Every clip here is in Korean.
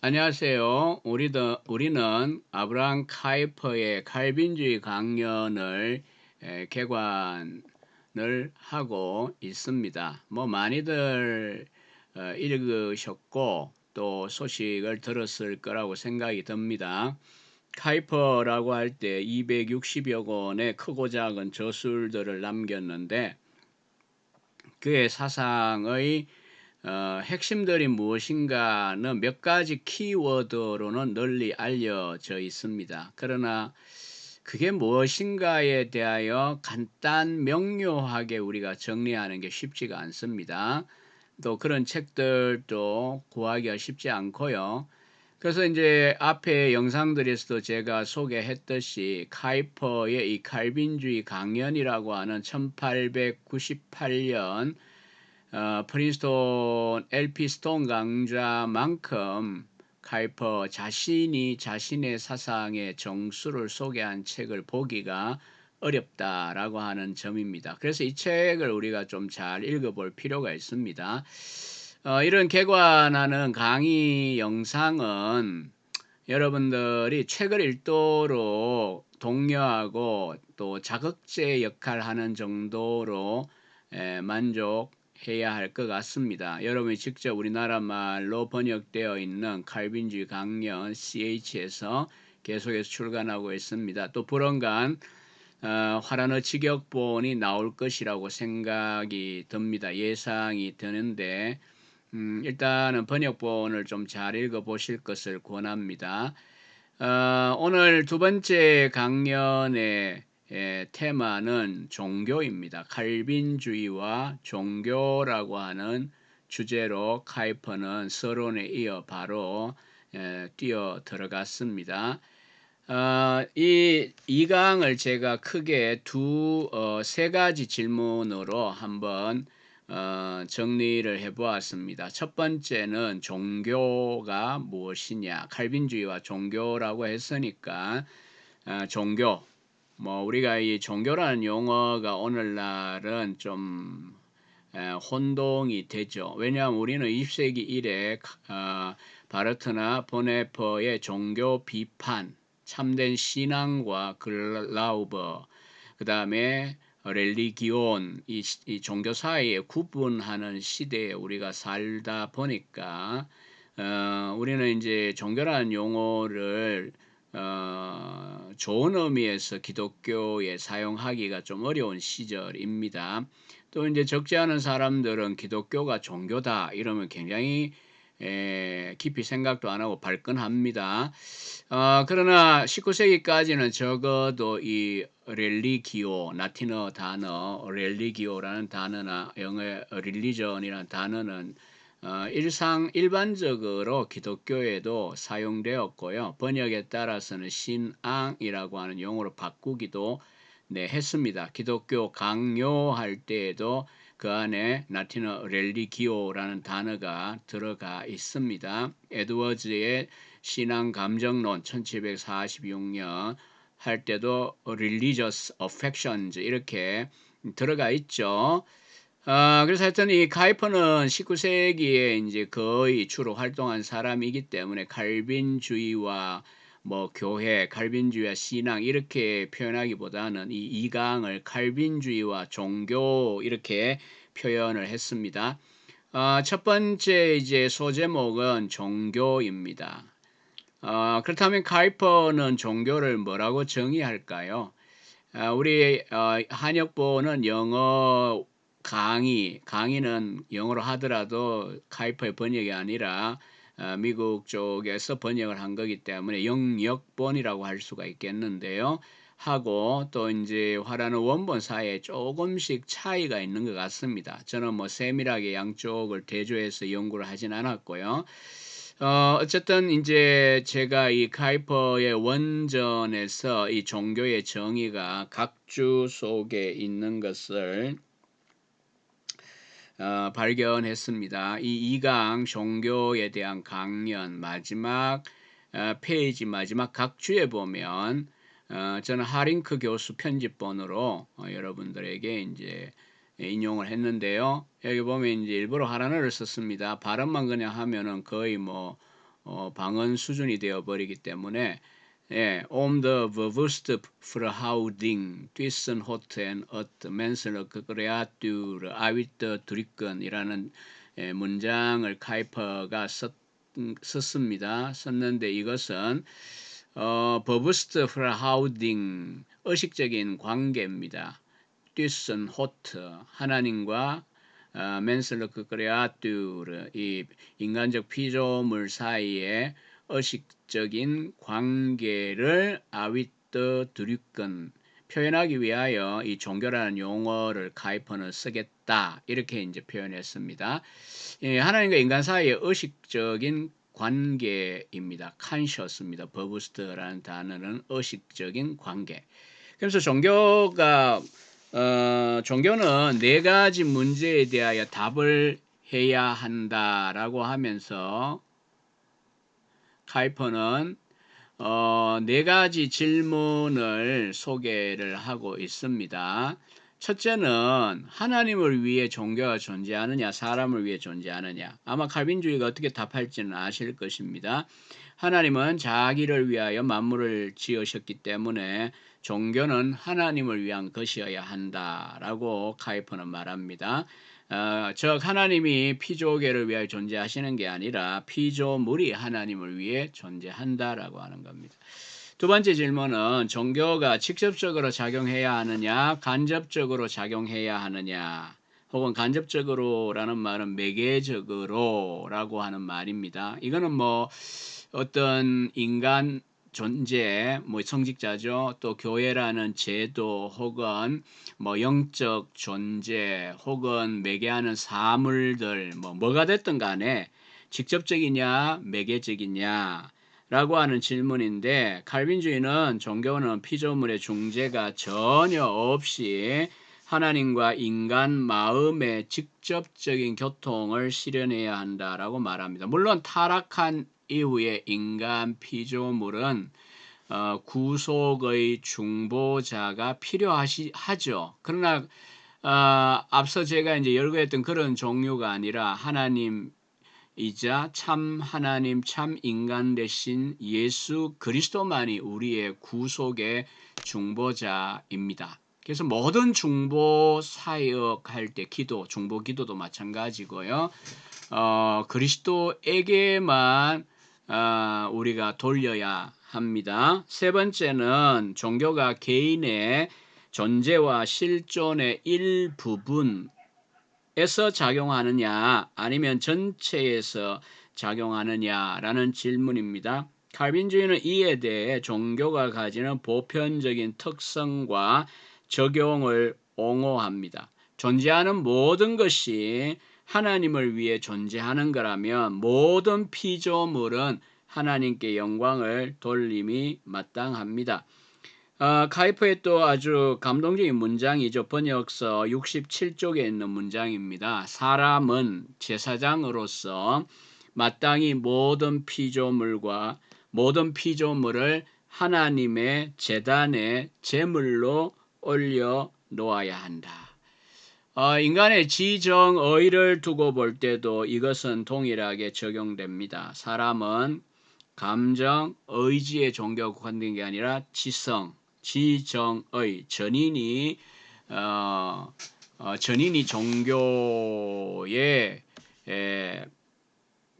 안녕하세요. 우리는 아브라함 카이퍼의 칼빈주의 강연을 개관을 하고 있습니다. 뭐 많이들 읽으셨고 또 소식을 들었을 거라고 생각이 듭니다. 카이퍼라고 할 때 260여 권의 크고 작은 저술들을 남겼는데 그의 사상의 핵심들이 무엇인가는 몇 가지 키워드로는 널리 알려져 있습니다. 그러나 그게 무엇인가에 대하여 간단 명료하게 우리가 정리하는 게 쉽지가 않습니다. 또 그런 책들도 구하기가 쉽지 않고요. 그래서 이제 앞에 영상들에서도 제가 소개했듯이 카이퍼의 이 칼빈주의 강연이라고 하는 1898년 프린스톤 LP 스톤 강좌만큼 카이퍼 자신이 자신의 사상의 정수를 소개한 책을 보기가 어렵다라고 하는 점입니다. 그래서 이 책을 우리가 좀 잘 읽어볼 필요가 있습니다. 이런 개관하는 강의 영상은 여러분들이 책을 읽도록 독려하고 또 자극제 역할을 하는 정도로 만족해야 할 것 같습니다. 여러분이 직접 우리나라 말로 번역되어 있는 칼빈주의 강연 CH에서 계속해서 출간하고 있습니다. 또 불언간 화란어 직역본이 나올 것이라고 생각이 듭니다. 예상이 드는데 일단은 번역본을 좀 잘 읽어보실 것을 권합니다. 오늘 두 번째 강연의 테마는 종교입니다. 칼빈주의와 종교라고 하는 주제로 카이퍼는 서론에 이어 바로 뛰어 들어갔습니다. 이 강을 제가 크게 세 가지 질문으로 한번 정리를 해보았습니다. 첫 번째는 종교가 무엇이냐, 칼빈주의와 종교라고 했으니까 종교, 뭐 우리가 이 종교라는 용어가 오늘날은 좀 혼동이 되죠. 왜냐하면 우리는 20세기 이래 바르트나 보네퍼의 종교 비판, 참된 신앙과 글라우버, 그 다음에 렐리기온, 이 종교 사이에 구분하는 시대에 우리가 살다 보니까 우리는 이제 종교라는 용어를 좋은 의미에서 기독교에 사용하기가 좀 어려운 시절입니다. 또 이제 적지 않은 사람들은 기독교가 종교다 이러면 굉장히 깊이 생각도 안 하고 발끈합니다. 그러나 19세기까지는 적어도 이 렐리기오, 라틴어 단어 렐리기오라는 단어나 영어의 릴리전이라는 단어는 일반적으로 기독교에도 사용되었고요. 번역에 따라서는 신앙이라고 하는 용어로 바꾸기도 했습니다. 기독교 강요할 때에도 그 안에 라틴어 렐리기오라는 단어가 들어가 있습니다. 에드워즈의 신앙 감정론 1746년 할 때도 religious affections 이렇게 들어가 있죠. 그래서 하여튼 이 카이퍼는 19세기에 이제 거의 주로 활동한 사람이기 때문에 칼빈주의와 뭐 교회, 칼빈주의와 신앙 이렇게 표현하기보다는 이 이강을 칼빈주의와 종교 이렇게 표현을 했습니다. 첫 번째 이제 소제목은 종교입니다. 그렇다면 카이퍼는 종교를 뭐라고 정의할까요? 우리 한역보는 영어 강의는 영어로 하더라도 카이퍼의 번역이 아니라 미국 쪽에서 번역을 한 거기 때문에 영역본이라고 할 수가 있겠는데요. 하고 또 이제 화라는 원본 사이에 조금씩 차이가 있는 것 같습니다. 저는 뭐 세밀하게 양쪽을 대조해서 연구를 하진 않았고요. 어쨌든 이제 제가 이 카이퍼의 원전에서 이 종교의 정의가 각주 속에 있는 것을 발견했습니다. 이 2강 종교에 대한 강연 마지막 페이지 마지막 각주에 보면 저는 하링크 교수 편집본으로 여러분들에게 이제 인용을 했는데요. 여기 보면 이제 일부러 하란어를 썼습니다. 발음만 그냥 하면은 거의 뭐 방언 수준이 되어버리기 때문에 예, om the bewuste verhouding tussen God en het menselijke creatuur uit de drukken 이라는 문장을 카이퍼가 썼습니다. 썼는데 이것은 bewuste verhouding 의식적인 관계입니다. tussen God 하나님과 맨슬러크 크레아뚜르 이 인간적 피조물 사이에 의식적인 관계를 아위트 드류건 표현하기 위하여 이 종교라는 용어를 카이퍼는 쓰겠다 이렇게 이제 표현했습니다. 하나님과 인간 사이의 의식적인 관계입니다. conscious입니다. 버부스트라는 단어는 의식적인 관계. 그래서 종교는 네 가지 문제에 대하여 답을 해야 한다라고 하면서 카이퍼는 네 가지 질문을 소개를 하고 있습니다. 첫째는 하나님을 위해 종교가 존재하느냐, 사람을 위해 존재하느냐. 아마 칼빈주의가 어떻게 답할지는 아실 것입니다. 하나님은 자기를 위하여 만물을 지으셨기 때문에 종교는 하나님을 위한 것이어야 한다라고 카이퍼는 말합니다. 즉 하나님이 피조계를 위하여 존재하시는 게 아니라 피조물이 하나님을 위해 존재한다라고 하는 겁니다. 두 번째 질문은 종교가 직접적으로 작용해야 하느냐, 간접적으로 작용해야 하느냐, 혹은 간접적으로라는 말은 매개적으로라고 하는 말입니다. 이거는 뭐 어떤 인간 존재, 뭐 성직자죠. 또 교회라는 제도 혹은 뭐 영적 존재 혹은 매개하는 사물들 뭐가 됐든 간에 직접적이냐 매개적이냐 라고 하는 질문인데 칼빈주의는 종교는 피조물의 중재가 전혀 없이 하나님과 인간 마음의 직접적인 교통을 실현해야 한다라고 말합니다. 물론 타락한 이후에 인간 피조물은 구속의 중보자가 필요하죠. 그러나 앞서 제가 이제 열거했던 그런 종류가 아니라 하나님이자 참 하나님 참 인간 대신 예수 그리스도만이 우리의 구속의 중보자입니다. 그래서 모든 중보 사역할 때 기도, 중보 기도도 마찬가지고요. 그리스도에게만 우리가 돌려야 합니다. 세 번째는 종교가 개인의 존재와 실존의 일부분에서 작용하느냐 아니면 전체에서 작용하느냐라는 질문입니다. 칼빈주의는 이에 대해 종교가 가지는 보편적인 특성과 적용을 옹호합니다. 존재하는 모든 것이 하나님을 위해 존재하는 거라면 모든 피조물은 하나님께 영광을 돌림이 마땅합니다. 카이퍼의 또 아주 감동적인 문장이죠. 번역서 67쪽에 있는 문장입니다. 사람은 제사장으로서 마땅히 모든 피조물을 하나님의 제단에 제물로 올려 놓아야 한다. 인간의 지정의를 두고 볼 때도 이것은 동일하게 적용됩니다. 사람은 감정, 의지의 종교가 국한된 게 아니라 지성, 지정의, 전인이 종교의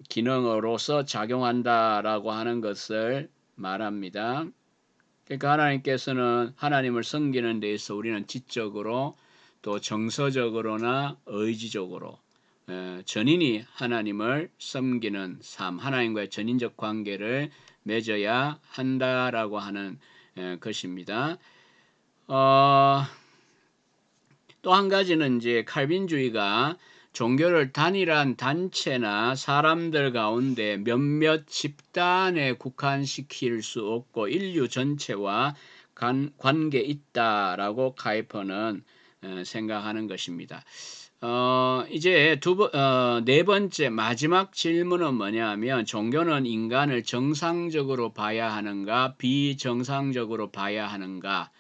기능으로서 작용한다라고 하는 것을 말합니다. 그러니까 하나님께서는 하나님을 섬기는 데 있어 우리는 지적으로 또 정서적으로나 의지적으로 전인이 하나님을 섬기는 삶, 하나님과의 전인적 관계를 맺어야 한다라고 하는 것입니다. 또 한 가지는 이제 칼빈주의가 종교를 단일한 단체나 사람들 가운데 몇몇 집단에 국한시킬 수 없고 인류 전체와 관계 있다라고 카이퍼는 생각하는 것입니다. 이제 네 번째 마지막 질문은 뭐냐면 종교는 인간을 정상적으로 봐야 하는가 비정상적으로 보아야 하는가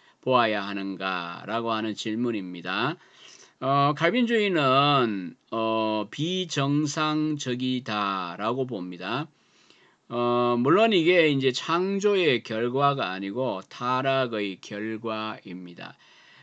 라고 하는 질문입니다. 칼빈주의는 비정상적이다라고 봅니다. 물론 이게 이제 창조의 결과가 아니고 타락의 결과입니다.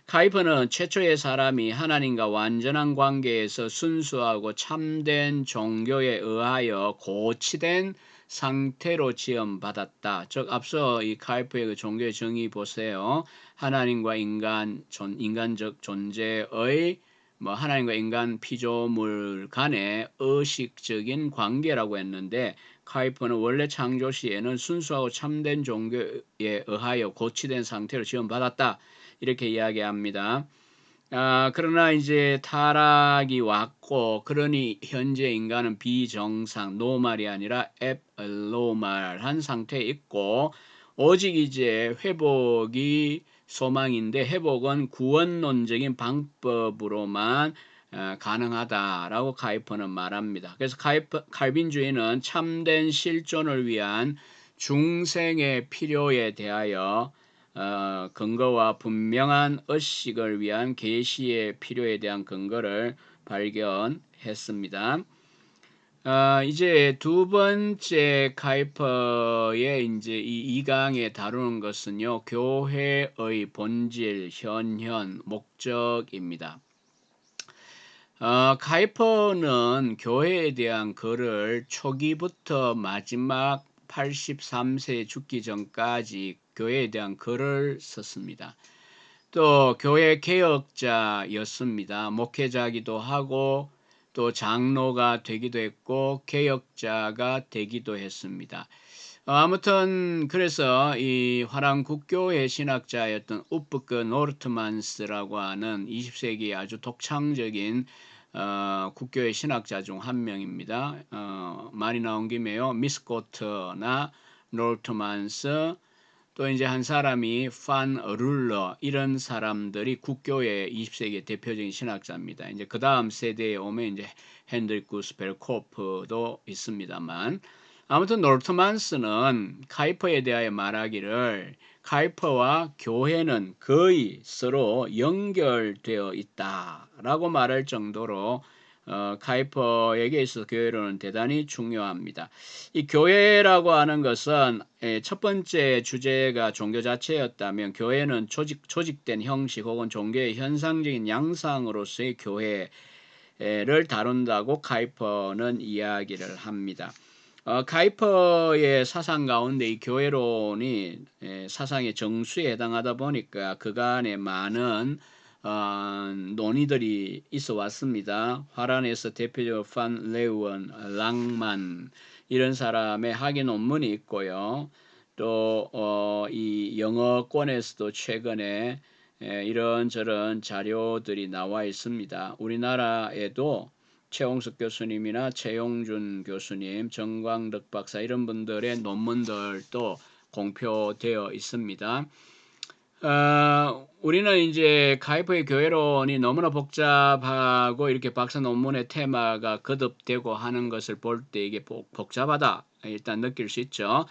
카이퍼는 최초의 사람이 하나님과 완전한 관계에서 순수하고 참된 종교에 의하여 고치된 상태로 지음받았다. 즉 앞서 이 카이퍼의 그 종교의 정의 보세요. 하나님과 인간적 존재의 하나님과 인간 피조물 간의 의식적인 관계라고 했는데, 카이퍼는 원래 창조 시에는 순수하고 참된 종교에 의하여 고치된 상태로 지음받았다. 이렇게 이야기합니다. 그러나 이제 타락이 왔고, 그러니 현재 인간은 비정상, 노말이 아니라 앱노말한 상태에 있고, 오직 이제 회복이 소망인데, 회복은 구원론적인 방법으로만 가능하다라고 카이퍼는 말합니다. 그래서 칼빈주의는 참된 실존을 위한 중생의 필요에 대하여 근거와 분명한 의식을 위한 계시의 필요에 대한 근거를 발견했습니다. 이제 두 번째 카이퍼의 이제 이 2강에 다루는 것은요, 교회의 본질, 현현, 목적입니다. 카이퍼는 교회에 대한 글을 초기부터 마지막 83세 죽기 전까지 교회에 대한 글을 썼습니다. 또 교회 개혁자였습니다. 목회자기도 하고 또 장로가 되기도 했고 개혁자가 되기도 했습니다. 아무튼 그래서 이 화랑국교회 신학자였던 우프크 노르트만스라고 하는 20세기 아주 독창적인 국교의 신학자 중 한 명입니다. 말이 나온 김에요. 미스코트나 노르트만스, 또 이제 한 사람이 판 룰러, 이런 사람들이 국교의 20세기 대표적인 신학자입니다. 이제 그 다음 세대에 오면 이제 헨드리쿠스 벨코프도 있습니다만, 아무튼 노르트만스는 카이퍼에 대하여 말하기를 카이퍼와 교회는 거의 서로 연결되어 있다라고 말할 정도로 카이퍼에게 있어서 교회론은 대단히 중요합니다. 이 교회라고 하는 것은 첫 번째 주제가 종교 자체였다면, 교회는 조직된 형식 혹은 종교의 현상적인 양상으로서의 교회를 다룬다고 카이퍼는 이야기를 합니다. 카이퍼의 사상 가운데 이 교회론이 사상의 정수에 해당하다 보니까 그간에 많은 논의들이 있어 왔습니다. 화란에서 대표적으로 판 레우언, 랑만, 이런 사람의 학위 논문이 있고요. 또 이 영어권에서도 최근에 이런저런 자료들이 나와 있습니다. 우리나라에도 최홍석 교수님이나 최용준 교수님, 정광덕 박사, 이런 분들의 논문들도 공표되어 있습니다. 우리는 이제 카이퍼의 교회론이 너무나 복잡하고 이렇게 박사 논문의 테마가 거듭되고 하는 것을 볼 때 이게 복잡하다 일단 느낄 수 있죠.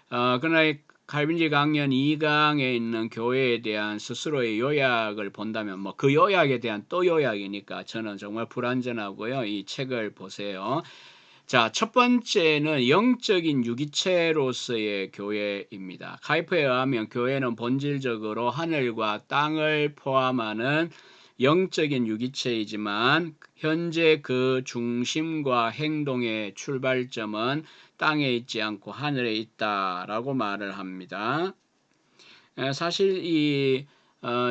그러나 칼빈주의 강연 2강에 있는 교회에 대한 스스로의 요약을 본다면 그 요약에 대한 또 요약이니까 저는 정말 불완전하고요. 이 책을 보세요. 자, 첫 번째는 영적인 유기체로서의 교회입니다. 카이퍼에 의하면 교회는 본질적으로 하늘과 땅을 포함하는 영적인 유기체이지만 현재 그 중심과 행동의 출발점은 땅에 있지 않고 하늘에 있다라고 말을 합니다. 사실 이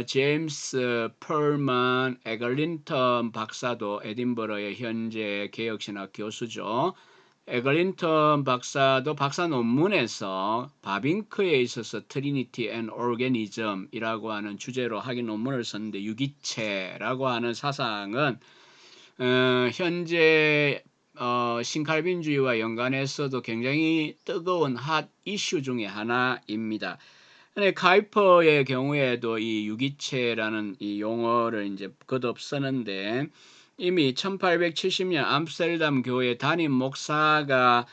제임스 펄만 에글린턴 박사도 에딘버러의 현재 개혁신학 교수죠. 에글린턴 박사도 박사 논문에서 바빙크에 있어서 트리니티 앤 오르게니즘이라고 하는 주제로 학위 논문을 썼는데, 유기체라고 하는 사상은 현재 신칼빈주의와 연관해서도 굉장히 뜨거운 핫 이슈 중에 하나입니다. 카이퍼의 경우에도 이 유기체라는 이 용어를 이제 거듭 쓰는데, 이미 1870년 암스테르담 교회 담임 목사가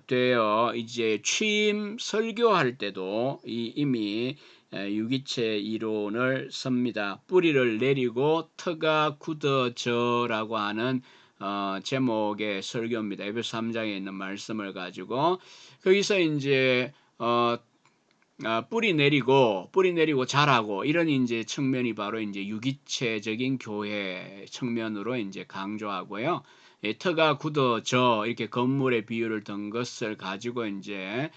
되어 이제 취임 설교할 때도 이미 유기체 이론을 씁니다. 뿌리를 내리고 터가 굳어져라고 하는 제목의 설교입니다. 에베소 3장에 있는 말씀을 가지고 거기서 이제 뿌리 내리고 자라고 이런 이제 측면이 바로 이제 유기체적인 교회 측면으로 이제 강조하고요. 터가 굳어져 이렇게 건물의 비유를 든 것을 가지고 이제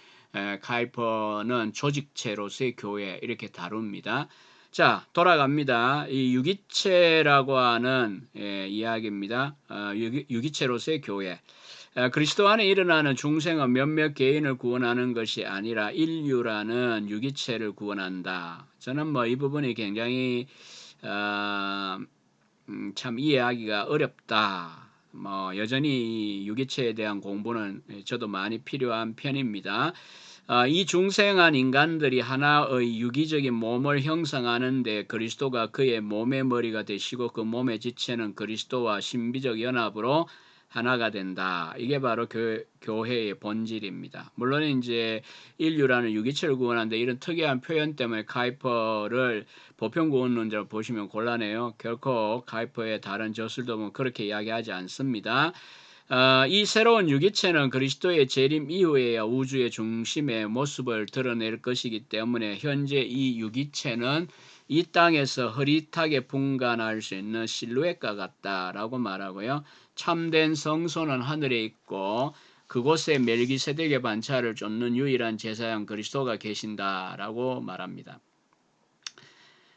카이퍼는 조직체로서의 교회 이렇게 다룹니다. 자, 돌아갑니다. 이 유기체라고 하는 이야기입니다. 유기체로서의 교회. 그리스도 안에 일어나는 중생은 몇몇 개인을 구원하는 것이 아니라 인류라는 유기체를 구원한다. 저는 뭐 이 부분이 굉장히 참 이해하기가 어렵다. 뭐 여전히 유기체에 대한 공부는 저도 많이 필요한 편입니다. 이 중생한 인간들이 하나의 유기적인 몸을 형성하는데 그리스도가 그의 몸의 머리가 되시고 그 몸의 지체는 그리스도와 신비적 연합으로 하나가 된다. 이게 바로 교회의 본질입니다. 물론 이제 인류라는 유기체를 구원하는데 이런 특이한 표현 때문에 카이퍼를 보편구원론자로 보시면 곤란해요. 결코 카이퍼의 다른 저술도 그렇게 이야기하지 않습니다. 이 새로운 유기체는 그리스도의 재림 이후에야 우주의 중심의 모습을 드러낼 것이기 때문에 현재 이 유기체는 이 땅에서 흐릿하게 분간할 수 있는 실루엣과 같다라고 말하고요. 참된 성소는 하늘에 있고 그곳에 멜기세덱의 반차를 쫓는 유일한 제사장 그리스도가 계신다라고 말합니다.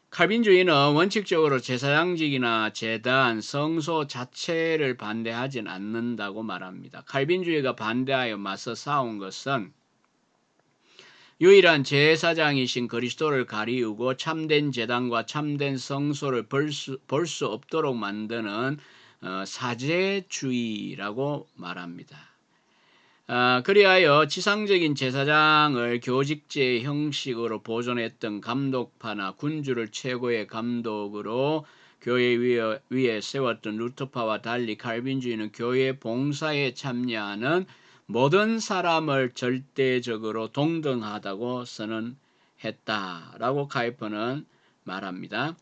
칼빈주의는 원칙적으로 제사장직이나 제단, 성소 자체를 반대하진 않는다고 말합니다. 칼빈주의가 반대하여 맞서 싸운 것은 유일한 제사장이신 그리스도를 가리우고 참된 제단과 참된 성소를 볼 수 없도록 만드는 사제주의라고 말합니다. 그리하여 지상적인 제사장을 교직제의 형식으로 보존했던 감독파나 군주를 최고의 감독으로 교회 위에 세웠던 루터파와 달리 칼빈주의는 교회 봉사에 참여하는 모든 사람을 절대적으로 동등하다고 선언했다라고 카이퍼는 말합니다.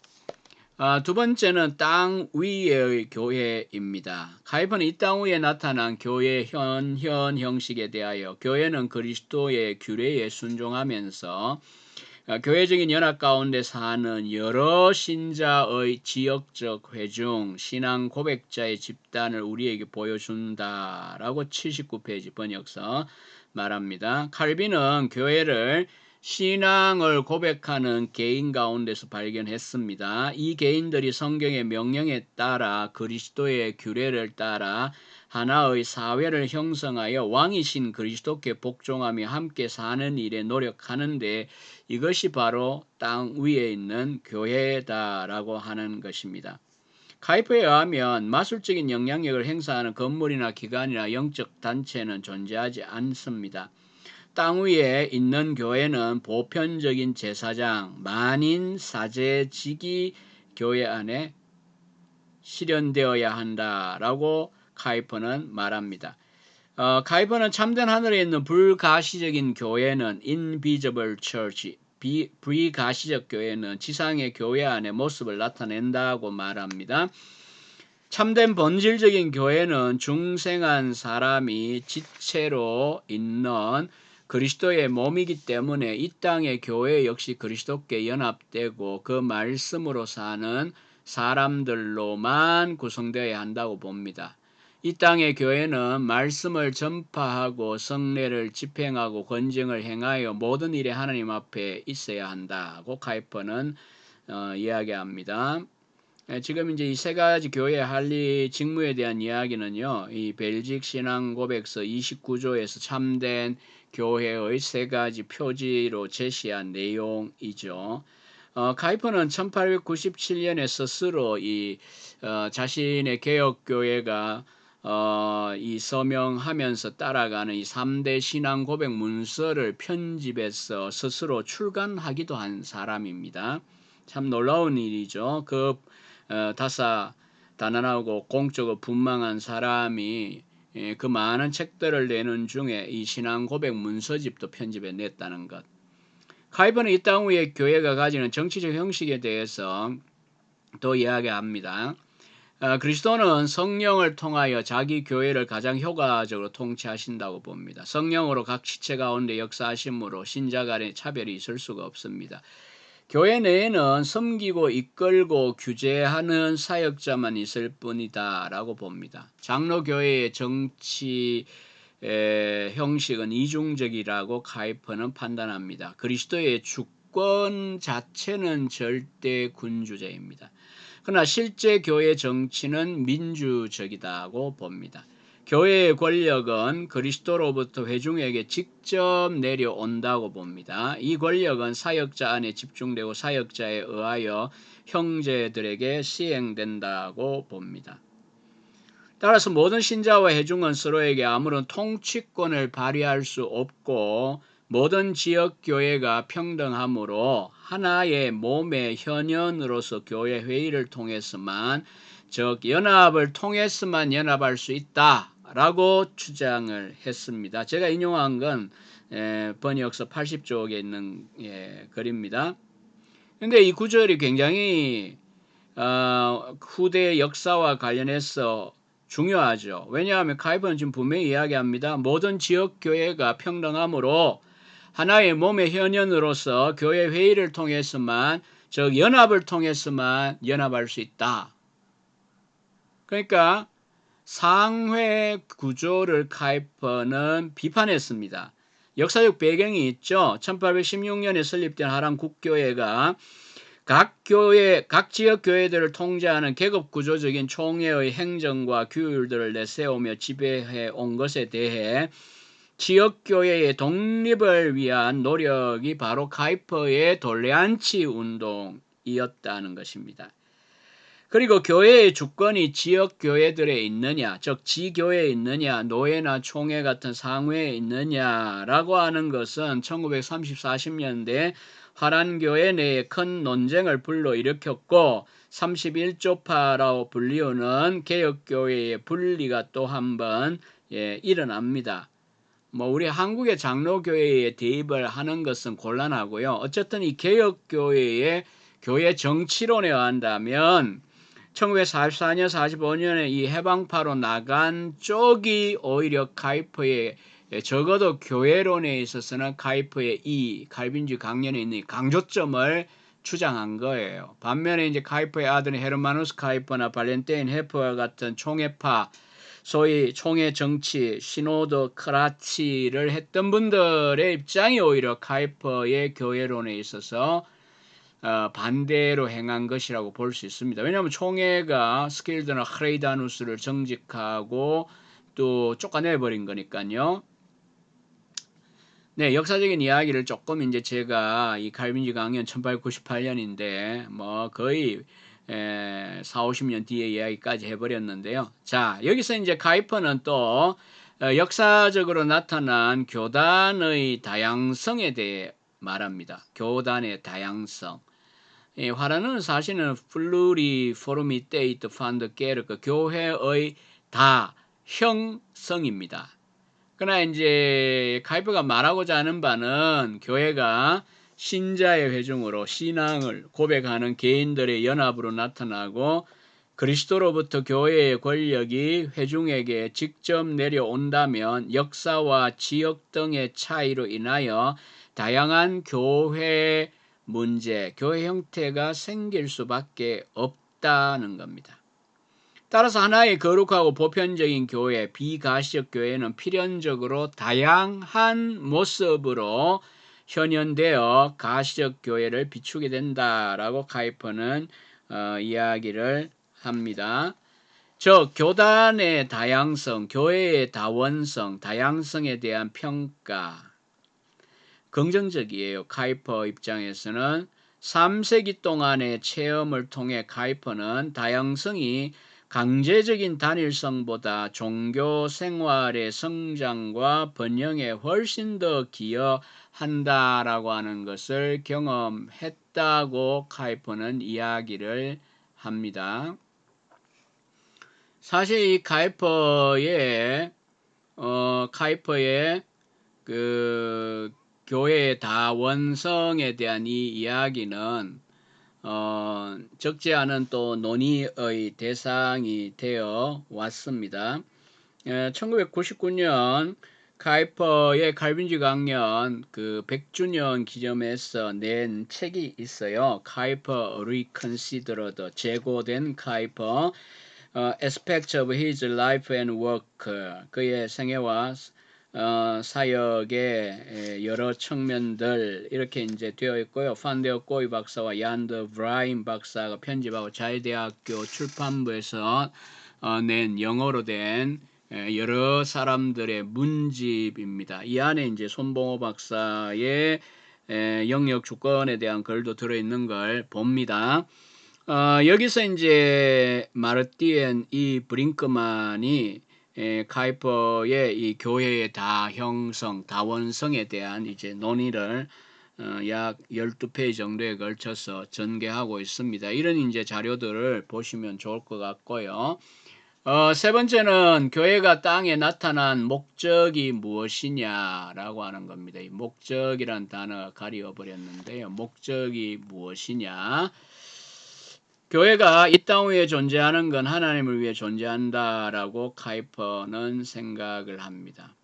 두 번째는 땅 위의 교회입니다. 카이퍼는 이 땅 위에 나타난 교회 현 형식에 대하여 교회는 그리스도의 규례에 순종하면서 교회적인 연합 가운데 사는 여러 신자의 지역적 회중, 신앙 고백자의 집단을 우리에게 보여준다라고 79페이지 번역서 말합니다. 칼빈은 교회를 신앙을 고백하는 개인 가운데서 발견했습니다. 이 개인들이 성경의 명령에 따라 그리스도의 규례를 따라 하나의 사회를 형성하여 왕이신 그리스도께 복종하며 함께 사는 일에 노력하는데 이것이 바로 땅 위에 있는 교회다라고 하는 것입니다. 카이퍼에 의하면 마술적인 영향력을 행사하는 건물이나 기관이나 영적 단체는 존재하지 않습니다. 땅 위에 있는 교회는 보편적인 제사장, 만인 사제직이 교회 안에 실현되어야 한다라고 카이퍼는 말합니다. 카이퍼는 참된 하늘에 있는 불가시적인 교회는 invisible church, 비가시적 교회는 지상의 교회 안에 모습을 나타낸다고 말합니다. 참된 본질적인 교회는 중생한 사람이 지체로 있는 그리스도의 몸이기 때문에 이 땅의 교회 역시 그리스도께 연합되고 그 말씀으로 사는 사람들로만 구성되어야 한다고 봅니다. 이 땅의 교회는 말씀을 전파하고 성례를 집행하고 권징을 행하여 모든 일에 하나님 앞에 있어야 한다고 카이퍼는 이야기합니다. 지금 이제 이 세 가지 교회의 할리 직무에 대한 이야기는요, 이 벨직 신앙 고백서 29조에서 참된 교회의 세 가지 표지로 제시한 내용이죠. 카이퍼는 1897년에 스스로 이 자신의 개혁교회가 이 서명하면서 따라가는 이 3대 신앙 고백 문서를 편집해서 스스로 출간하기도 한 사람입니다. 참 놀라운 일이죠. 다사다난하고 공적으로 분망한 사람이 그 많은 책들을 내는 중에 이 신앙 고백 문서집도 편집해 냈다는 것. 카이퍼는 이 땅 위의 교회가 가지는 정치적 형식에 대해서 또 이야기합니다. 그리스도는 성령을 통하여 자기 교회를 가장 효과적으로 통치하신다고 봅니다. 성령으로 각 지체 가운데 역사하심으로 신자 간의 차별이 있을 수가 없습니다. 교회 내에는 섬기고 이끌고 규제하는 사역자만 있을 뿐이다 라고 봅니다. 장로교회의 정치 형식은 이중적이라고 카이퍼는 판단합니다. 그리스도의 주권 자체는 절대 군주제입니다. 그러나 실제 교회 정치는 민주적이다고 봅니다. 교회의 권력은 그리스도로부터 회중에게 직접 내려온다고 봅니다. 이 권력은 사역자 안에 집중되고 사역자에 의하여 형제들에게 시행된다고 봅니다. 따라서 모든 신자와 회중은 서로에게 아무런 통치권을 발휘할 수 없고 모든 지역교회가 평등하므로 하나의 몸의 현현으로서 교회 회의를 통해서만, 즉 연합을 통해서만 연합할 수 있다라고 주장을 했습니다. 제가 인용한 건 번역서 80쪽에 있는 글입니다. 근데 이 구절이 굉장히 후대 역사와 관련해서 중요하죠. 왜냐하면 카이퍼는 지금 분명히 이야기합니다. 모든 지역교회가 평등하므로 하나의 몸의 현현으로서 교회 회의를 통해서만, 즉 연합을 통해서만 연합할 수 있다. 그러니까 상회 구조를 카이퍼는 비판했습니다. 역사적 배경이 있죠. 1816년에 설립된 하란국교회가 각 지역 교회들을 통제하는 계급 구조적인 총회의 행정과 규율들을 내세우며 지배해 온 것에 대해 지역 교회의 독립을 위한 노력이 바로 카이퍼의 돌레안치 운동이었다는 것입니다. 그리고 교회의 주권이 지역 교회들에 있느냐, 즉 지교회에 있느냐, 노회나 총회 같은 상회에 있느냐라고 하는 것은 1930, 40년대 화란교회 내에 큰 논쟁을 불러일으켰고 31조파라고 불리우는 개혁교회의 분리가 또 한번 일어납니다. 우리 한국의 장로교회에 대입을 하는 것은 곤란하고요. 어쨌든 이 개혁교회의 교회 정치론에 의한다면 1944년, 45년에 이 해방파로 나간 쪽이 오히려 카이퍼의, 적어도 교회론에 있어서는 카이퍼의 이 칼빈주의 강론에 있는 강조점을 주장한 거예요. 반면에 이제 카이퍼의 아들인 헤르마누스 카이퍼나 발렌테인 헤퍼와 같은 총회파, 소위 총회 정치, 시노드 크라치를 했던 분들의 입장이 오히려 카이퍼의 교회론에 있어서 반대로 행한 것이라고 볼 수 있습니다. 왜냐하면 총회가 스킬드나 크레이다누스를 정직하고 또 쫓아내버린 거니까요. 네, 역사적인 이야기를 조금 이제 제가 이 칼빈주의 강연 1898년인데 거의 40-50년 뒤에 이야기까지 해버렸는데요. 자, 여기서 이제 카이퍼는 또 역사적으로 나타난 교단의 다양성에 대해 말합니다. 교단의 다양성. 화라는 사실은 플루리포르미테이트 판드 게르, 그 교회의 다형성입니다. 그러나 이제 카이퍼가 말하고자 하는 바는 교회가 신자의 회중으로 신앙을 고백하는 개인들의 연합으로 나타나고 그리스도로부터 교회의 권력이 회중에게 직접 내려온다면 역사와 지역 등의 차이로 인하여 다양한 교회 문제, 교회 형태가 생길 수밖에 없다는 겁니다. 따라서 하나의 거룩하고 보편적인 교회, 비가시적 교회는 필연적으로 다양한 모습으로 현현되어 가시적 교회를 비추게 된다라고 카이퍼는 이야기를 합니다. 즉 교단의 다양성, 교회의 다원성, 다양성에 대한 평가 긍정적이에요. 카이퍼 입장에서는 3세기 동안의 체험을 통해 카이퍼는 다양성이 강제적인 단일성보다 종교 생활의 성장과 번영에 훨씬 더 기여한다라고 하는 것을 경험했다고 카이퍼는 이야기를 합니다. 사실 이 카이퍼의 그 교회의 다원성에 대한 이 이야기는 적지 않은 또 논의의 대상이 되어 왔습니다. 1999년 카이퍼의 칼빈주의 강연 그 100주년 기념해서 낸 책이 있어요. 카이퍼 Reconsidered, 재고된 카이퍼 Aspects of His Life and Work, 그의 생애와 사역의 여러 측면들 이렇게 이제 되어 있고요. 판데어 꼬이 박사와 얀더 브라임 박사가 편집하고 자유대학교 출판부에서 낸 영어로 된 여러 사람들의 문집입니다. 이 안에 이제 손봉호 박사의 영역 주권에 대한 글도 들어있는 걸 봅니다. 여기서 이제 마르티엔 이 브링크만이 카이퍼의 이 교회의 다형성, 다원성에 대한 이제 논의를 약 12페이지 정도에 걸쳐서 전개하고 있습니다. 이런 이제 자료들을 보시면 좋을 것 같고요. 세 번째는 교회가 땅에 나타난 목적이 무엇이냐라고 하는 겁니다. 이 목적이란 단어 가리워버렸는데요. 목적이 무엇이냐? 교회가 이 땅 위에 존재하는 건 하나님을 위해 존재한다라고 카이퍼는 생각을 합니다.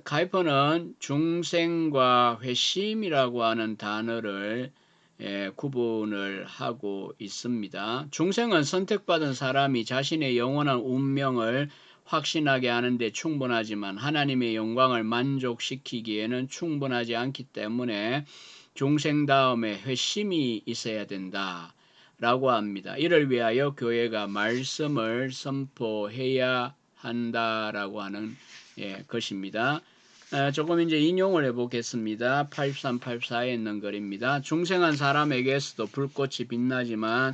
카이퍼는 중생과 회심이라고 하는 단어를 구분을 하고 있습니다. 중생은 선택받은 사람이 자신의 영원한 운명을 확신하게 하는데 충분하지만 하나님의 영광을 만족시키기에는 충분하지 않기 때문에 중생 다음에 회심이 있어야 된다 라고 합니다. 이를 위하여 교회가 말씀을 선포해야 한다라고 하는 것입니다. 조금 이제 인용을 해보겠습니다. 83, 84에 있는 글입니다. 중생한 사람에게서도 불꽃이 빛나지만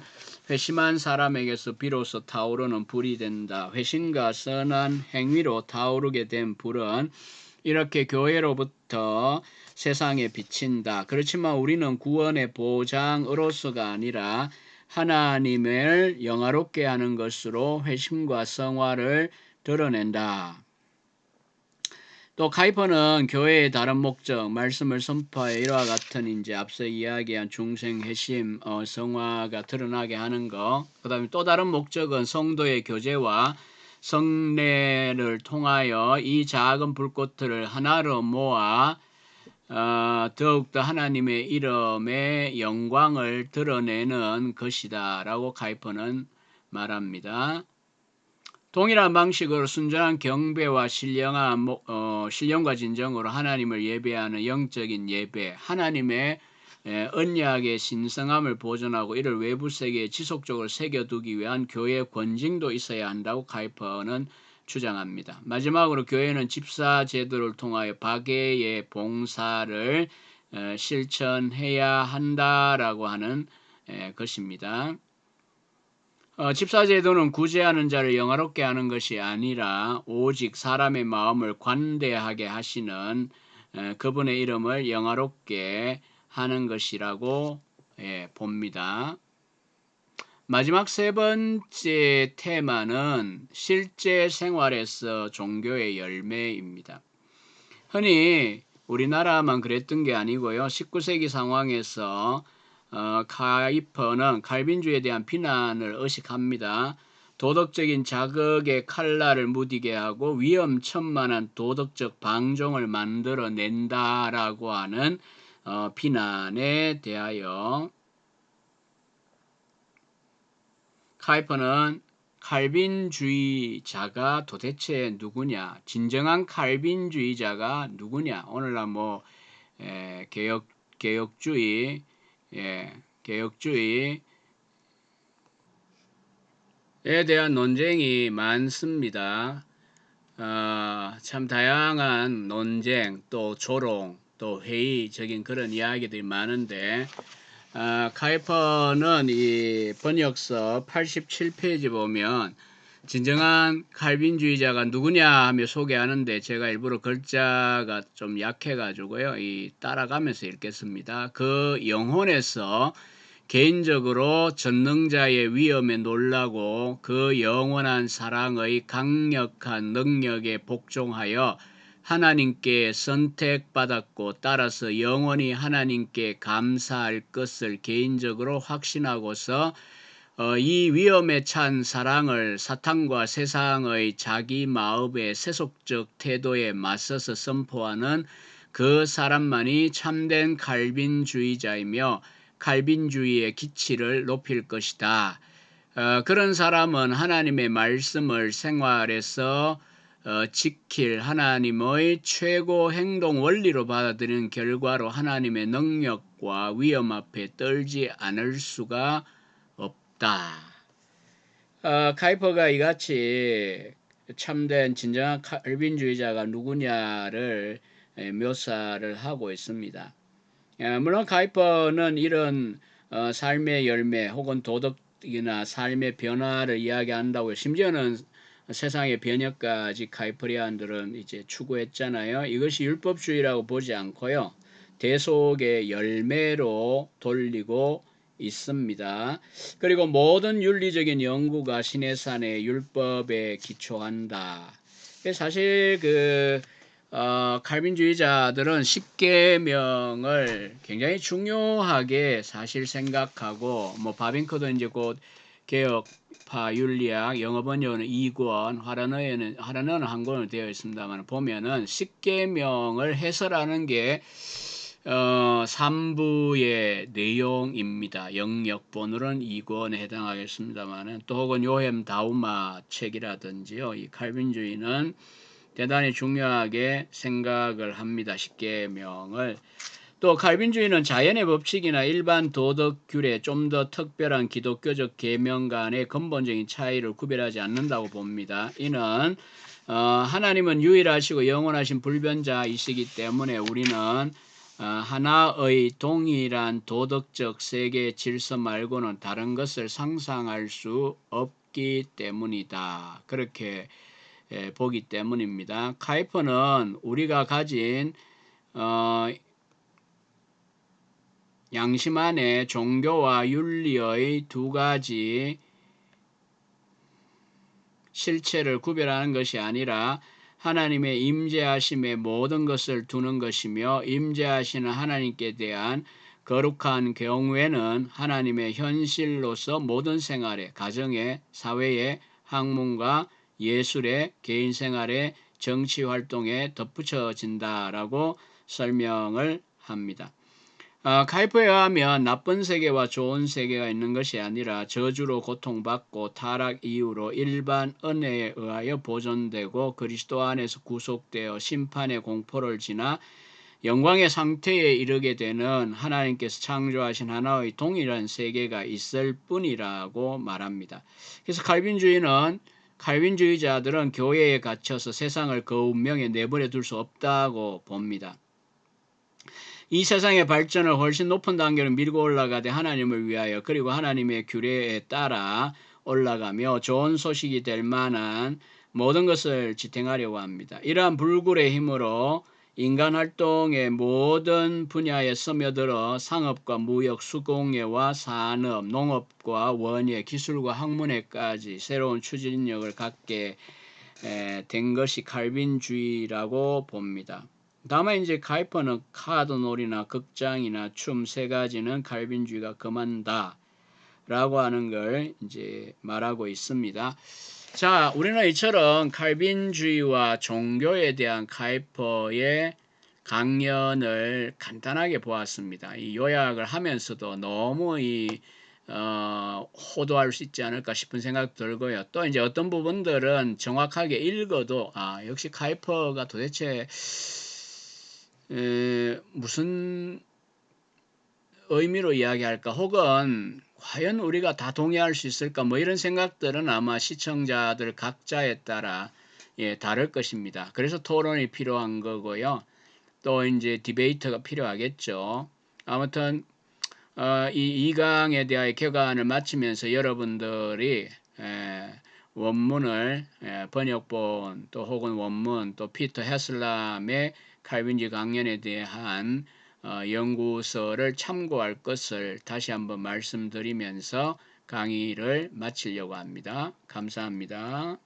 회심한 사람에게서 비로소 타오르는 불이 된다. 회심과 선한 행위로 타오르게 된 불은 이렇게 교회로부터 세상에 비친다. 그렇지만 우리는 구원의 보장으로서가 아니라 하나님을 영화롭게 하는 것으로 회심과 성화를 드러낸다. 또 카이퍼는 교회의 다른 목적, 말씀을 선포해 이와 같은 이제 앞서 이야기한 중생, 회심, 성화가 드러나게 하는 것. 그 다음에 또 다른 목적은 성도의 교제와 성례를 통하여 이 작은 불꽃들을 하나로 모아 더욱더 하나님의 이름의 영광을 드러내는 것이다 라고 카이퍼는 말합니다. 동일한 방식으로 순전한 경배와 신령과 진정으로 하나님을 예배하는 영적인 예배, 하나님의 언약의 신성함을 보존하고 이를 외부 세계에 지속적으로 새겨두기 위한 교회의 권징도 있어야 한다고 카이퍼는 주장합니다. 마지막으로 교회는 집사 제도를 통하여 박애의 봉사를 실천해야 한다라고 하는 것입니다. 집사 제도는 구제하는 자를 영화롭게 하는 것이 아니라 오직 사람의 마음을 관대하게 하시는 그분의 이름을 영화롭게 하는 것이라고 봅니다. 마지막 세 번째 테마는 실제 생활에서 종교의 열매입니다. 흔히 우리나라만 그랬던 게 아니고요. 19세기 상황에서 카이퍼는 칼빈주의에 대한 비난을 의식합니다. 도덕적인 자극에 칼날을 무디게 하고 위험천만한 도덕적 방종을 만들어낸다라고 하는 비난에 대하여 카이퍼는 칼빈주의자가 도대체 누구냐, 진정한 칼빈주의자가 누구냐, 오늘날 개혁주의 개혁주의에 대한 논쟁이 많습니다. 참 다양한 논쟁, 또 조롱, 또 회의적인 그런 이야기들이 많은데 카이퍼는 이 번역서 87페이지 보면 진정한 칼빈주의자가 누구냐 하며 소개하는데 제가 일부러 글자가 좀 약해가지고요. 따라가면서 읽겠습니다. 그 영혼에서 개인적으로 전능자의 위엄에 놀라고 그 영원한 사랑의 강력한 능력에 복종하여 하나님께 선택받았고 따라서 영원히 하나님께 감사할 것을 개인적으로 확신하고서 이 위험에 찬 사랑을 사탄과 세상의 자기 마음의 세속적 태도에 맞서서 선포하는 그 사람만이 참된 칼빈주의자이며 칼빈주의의 기치를 높일 것이다. 그런 사람은 하나님의 말씀을 생활에서 지킬 하나님의 최고 행동 원리로 받아들이는 결과로 하나님의 능력과 위험 앞에 떨지 않을 수가 없다. 카이퍼가 이같이 참된 진정한 칼빈주의자가 누구냐를 묘사를 하고 있습니다. 물론 카이퍼는 이런 삶의 열매 혹은 도덕이나 삶의 변화를 이야기한다고 심지어는 세상의 변혁까지 카이퍼리안들은 이제 추구했잖아요. 이것이 율법주의라고 보지 않고요. 대속의 열매로 돌리고 있습니다. 그리고 모든 윤리적인 연구가 시내산의 율법에 기초한다. 사실 칼빈주의자들은 십계명을 굉장히 중요하게 사실 생각하고 바빙크도 이제 곧 개혁파 윤리학 영어 번역은 2권 화라너에는 한 권으로 되어 있습니다만 보면은 십계명을 해설하는 게 3부의 내용입니다. 영역본으로는 2권에 해당하겠습니다만 또 혹은 요햄 다우마 책이라든지요. 이 칼빈주의는 대단히 중요하게 생각을 합니다. 십계명을. 또 칼빈주의는 자연의 법칙이나 일반 도덕 규례, 좀 더 특별한 기독교적 계명 간의 근본적인 차이를 구별하지 않는다고 봅니다. 이는 하나님은 유일하시고 영원하신 불변자이시기 때문에 우리는 하나의 동일한 도덕적 세계 질서 말고는 다른 것을 상상할 수 없기 때문이다. 그렇게 보기 때문입니다. 카이퍼는 우리가 가진 양심 안에 종교와 윤리의 두 가지 실체를 구별하는 것이 아니라 하나님의 임재하심에 모든 것을 두는 것이며 임재하시는 하나님께 대한 거룩한 경외는 하나님의 현실로서 모든 생활에, 가정에, 사회에, 학문과 예술에, 개인생활에, 정치활동에 덧붙여진다라고 설명을 합니다. 카이퍼에 의하면 나쁜 세계와 좋은 세계가 있는 것이 아니라 저주로 고통받고 타락 이후로 일반 은혜에 의하여 보존되고 그리스도 안에서 구속되어 심판의 공포를 지나 영광의 상태에 이르게 되는 하나님께서 창조하신 하나의 동일한 세계가 있을 뿐이라고 말합니다. 그래서 칼빈주의자들은 교회에 갇혀서 세상을 그 운명에 내버려 둘 수 없다고 봅니다. 이 세상의 발전을 훨씬 높은 단계로 밀고 올라가되 하나님을 위하여 그리고 하나님의 규례에 따라 올라가며 좋은 소식이 될 만한 모든 것을 지탱하려고 합니다. 이러한 불굴의 힘으로 인간 활동의 모든 분야에 스며들어 상업과 무역, 수공예와 산업, 농업과 원예, 기술과 학문에까지 새로운 추진력을 갖게 된 것이 칼빈주의라고 봅니다. 다만 이제 카이퍼는 카드놀이나 극장이나 춤 세 가지는 칼빈주의가 금한다 라고 하는 걸 이제 말하고 있습니다. 자, 우리는 이처럼 칼빈주의와 종교에 대한 카이퍼의 강연을 간단하게 보았습니다. 이 요약을 하면서도 너무 호도할 수 있지 않을까 싶은 생각 들고요. 또 이제 어떤 부분들은 정확하게 읽어도 역시 카이퍼가 도대체 무슨 의미로 이야기할까 혹은 과연 우리가 다 동의할 수 있을까 이런 생각들은 아마 시청자들 각자에 따라 다를 것입니다. 그래서 토론이 필요한 거고요. 또 이제 디베이트가 필요하겠죠. 아무튼 이 2강에 대하여 개관을 마치면서 여러분들이 원문을 번역본 또 혹은 원문 또 피터 헤슬람의 칼빈주의 강연에 대한 연구서를 참고할 것을 다시 한번 말씀드리면서 강의를 마치려고 합니다. 감사합니다.